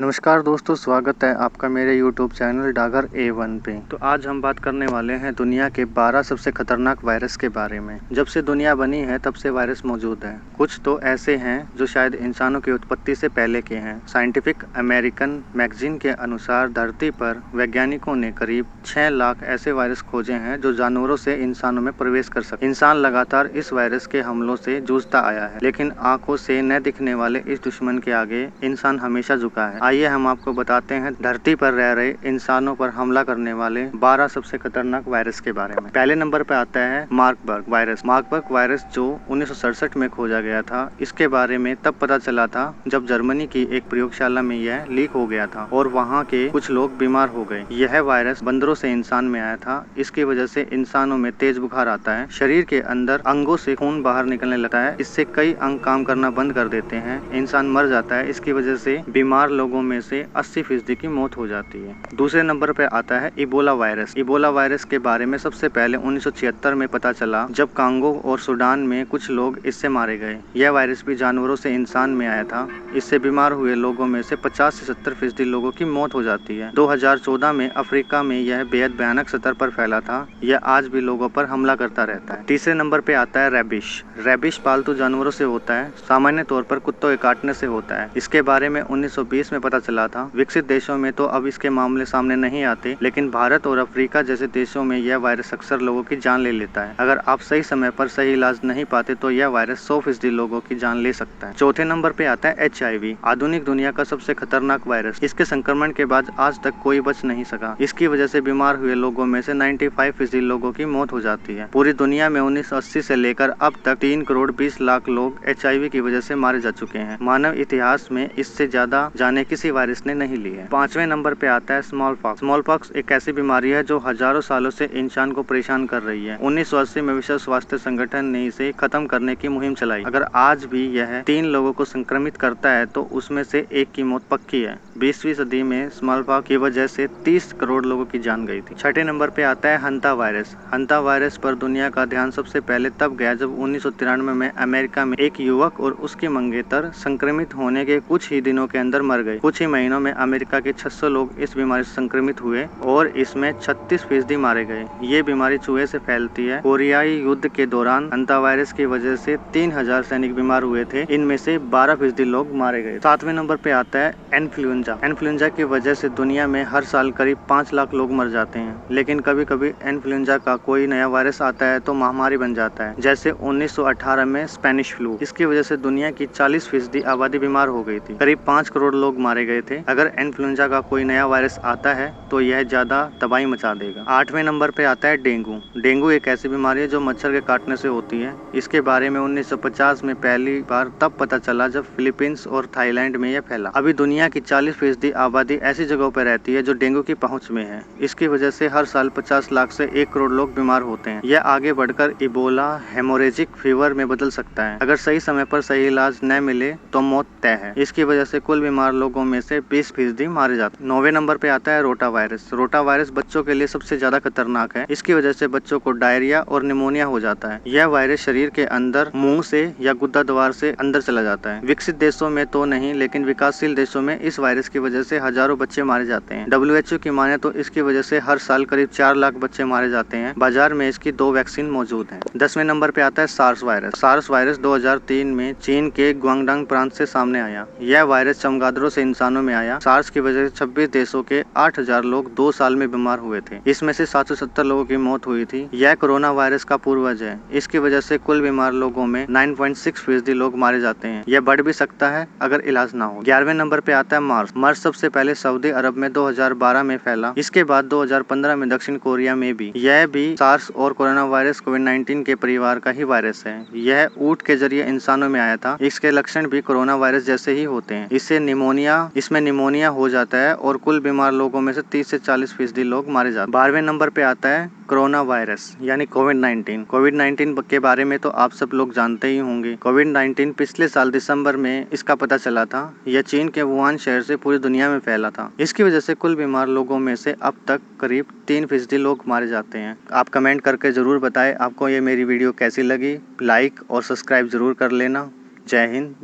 नमस्कार दोस्तों, स्वागत है आपका मेरे YouTube चैनल डागर A1 पे। तो आज हम बात करने वाले हैं दुनिया के 12 सबसे खतरनाक वायरस के बारे में। जब से दुनिया बनी है तब से वायरस मौजूद है। कुछ तो ऐसे हैं जो शायद इंसानों की उत्पत्ति से पहले के हैं। साइंटिफिक अमेरिकन मैगजीन के अनुसार धरती पर वैज्ञानिकों ने करीब 6 लाख ऐसे वायरस खोजे हैं जो जानवरों से इंसानों में प्रवेश कर सकते। इंसान लगातार इस वायरस के हमलों से जूझता आया है, लेकिन आंखों से न दिखने वाले इस दुश्मन के आगे इंसान हमेशा झुका है। आइए हम आपको बताते हैं धरती पर रह रहे इंसानों पर हमला करने वाले 12 सबसे खतरनाक वायरस के बारे में। पहले नंबर पर आता है मार्बर्ग वायरस। मार्बर्ग वायरस जो 1967 में खोजा गया था, इसके बारे में तब पता चला था जब जर्मनी की एक प्रयोगशाला में यह लीक हो गया था और वहाँ के कुछ लोग बीमार हो गए। यह वायरस बंदरों से इंसान में आया था। इसकी वजह से इंसानों में तेज बुखार आता है, शरीर के अंदर अंगों से खून बाहर निकलने लगता है, इससे कई अंग काम करना बंद कर देते हैं, इंसान मर जाता है। इसकी वजह से बीमार लोगों में से 80% की मौत हो जाती है। दूसरे नंबर पे आता है इबोला वायरस। इबोला वायरस के बारे में सबसे पहले 1976 में पता चला, जब कांगो और सूडान में कुछ लोग इससे मारे गए। यह वायरस भी जानवरों से इंसान में आया था। इससे बीमार हुए लोगों में से 50 से 70% लोगों की मौत हो जाती है। 2014 में अफ्रीका में यह बेहद भयानक स्तर पर फैला था। यह आज भी लोगों पर हमला करता रहता है। तीसरे नंबर पे आता है रेबिश। रेबिश पालतू जानवरों से होता है, सामान्य तौर पर कुत्तों के काटने से होता है। इसके बारे में 1920 में पता चला था। विकसित देशों में तो अब इसके मामले सामने नहीं आते, लेकिन भारत और अफ्रीका जैसे देशों में यह वायरस अक्सर लोगों की जान ले लेता है। अगर आप सही समय पर सही इलाज नहीं पाते तो यह वायरस 100% लोगों की जान ले सकता है। चौथे नंबर पे आता है HIV, आधुनिक दुनिया का सबसे खतरनाक वायरस। इसके संक्रमण के बाद आज तक कोई बच नहीं सका। इसकी वजह से बीमार हुए लोगों में से 95% लोगों की मौत हो जाती है। पूरी दुनिया में 1980 से लेकर अब तक 3 करोड़ 20 लाख लोग HIV की वजह से मारे जा चुके हैं। मानव इतिहास में इससे ज्यादा जाने किसी वायरस ने नहीं ली है। पांचवें नंबर पे आता है स्मॉल पॉक्स। स्मॉल पॉक्स एक ऐसी बीमारी है जो हजारों सालों से इंसान को परेशान कर रही है। 1980 में विश्व स्वास्थ्य संगठन ने इसे खत्म करने की मुहिम चलाई। अगर आज भी यह 3 लोगों को संक्रमित करता है तो उसमें से एक की मौत पक्की है। 20वीं सदी में स्मॉल पॉक्स की वजह से 30 करोड़ लोगों की जान गई थी। छठे नंबर पे आता है हंता वायरस। हंता वायरस पर दुनिया का ध्यान सबसे पहले तब गया जब 1993 में अमेरिका में एक युवक और उसके मंगेतर संक्रमित होने के कुछ ही दिनों के अंदर मर गए। कुछ ही महीनों में अमेरिका के 600 लोग इस बीमारी से संक्रमित हुए और इसमें 36% मारे गए। ये बीमारी चूहे से फैलती है। कोरियाई युद्ध के दौरान हंता वायरस की वजह से 3000 सैनिक बीमार हुए थे, इनमें से 12% लोग मारे गए। 7वें नंबर पे आता है इन्फ्लुएंजा। इन्फ्लुएंजा की वजह से दुनिया में हर साल करीब 5 लाख लोग मर जाते हैं, लेकिन कभी कभी इन्फ्लुएंजा का कोई नया वायरस आता है तो महामारी बन जाता है, जैसे 1918 में स्पेनिश फ्लू। इसकी वजह से दुनिया की 40% आबादी बीमार हो गई थी, करीब 5 करोड़ लोग मारे गए थे। अगर इन्फ्लुएंजा का कोई नया वायरस आता है तो यह ज्यादा तबाही मचा देगा। 8वें नंबर पे आता है डेंगू। डेंगू एक ऐसी बीमारी है जो मच्छर के काटने से होती है। इसके बारे में 1950 में पहली बार तब पता चला जब फिलीपींस और थाईलैंड में यह फैला। अभी दुनिया की 40% आबादी ऐसी जगहों पर रहती है जो डेंगू की पहुंच में है। इसकी वजह से हर साल 50 लाख से 1 करोड़ लोग बीमार होते हैं। यह आगे बढ़कर इबोला हेमोरेजिक फीवर में बदल सकता है। अगर सही समय पर सही इलाज न मिले तो मौत तय है। इसकी वजह से कुल बीमार लोगों में से 20% मारे जाते हैं। 9वें नंबर पे आता है रोटा वायरस। रोटा वायरस बच्चों के लिए सबसे ज्यादा खतरनाक है। इसकी वजह से बच्चों को डायरिया और निमोनिया हो जाता है। यह वायरस शरीर के अंदर मुंह से या गुद्दा द्वार से अंदर चला जाता है। विकसित देशों में तो नहीं, लेकिन विकासशील देशों में इस वायरस की वजह से हजारों बच्चे मारे जाते हैं। WHO की माने तो इसकी वजह से हर साल करीब 4 लाख बच्चे मारे जाते हैं। बाजार में इसकी 2 वैक्सीन मौजूद हैं। 10वें नंबर पे आता है सार्स वायरस। सार्स वायरस 2003 में चीन के ग्वांगडंग प्रांत से सामने आया। यह वायरस चमगादड़ों से इंसानों में आया। सार्स की वजह से 26 देशों के 8000 लोग 2 साल में बीमार हुए थे। इसमें से 770 लोगों की मौत हुई थी। यह कोरोना वायरस का पूर्वज है। इसकी वजह से कुल बीमार लोगों में 9.6% लोग मारे जाते हैं। यह बढ़ भी सकता है अगर इलाज ना हो। 11वें नंबर पे आता है मार्स। मार्स सबसे पहले सऊदी अरब में 2012 में फैला। इसके बाद 2015 में दक्षिण कोरिया में भी। यह भी सार्स और कोरोना वायरस कोविड-19 के परिवार का ही वायरस है। यह ऊंट के जरिए इंसानों में आया था। इसके लक्षण भी कोरोना वायरस जैसे ही होते हैं। इसमें निमोनिया हो जाता है और कुल बीमार लोगों में से 30 से 40% लोग मारे जाते हैं। 12वें नंबर पे आता है कोरोना वायरस यानी कोविड-19। कोविड-19 के बारे में तो आप सब लोग जानते ही होंगे। कोविड-19 पिछले साल दिसंबर में इसका पता चला था। यह चीन के वुहान शहर से पूरी दुनिया में फैला था। इसकी वजह से कुल बीमार लोगों में से अब तक करीब 3% लोग मारे जाते हैं। आप कमेंट करके जरूर बताएं आपको ये मेरी वीडियो कैसी लगी। लाइक और सब्सक्राइब जरूर कर लेना। जय हिंद।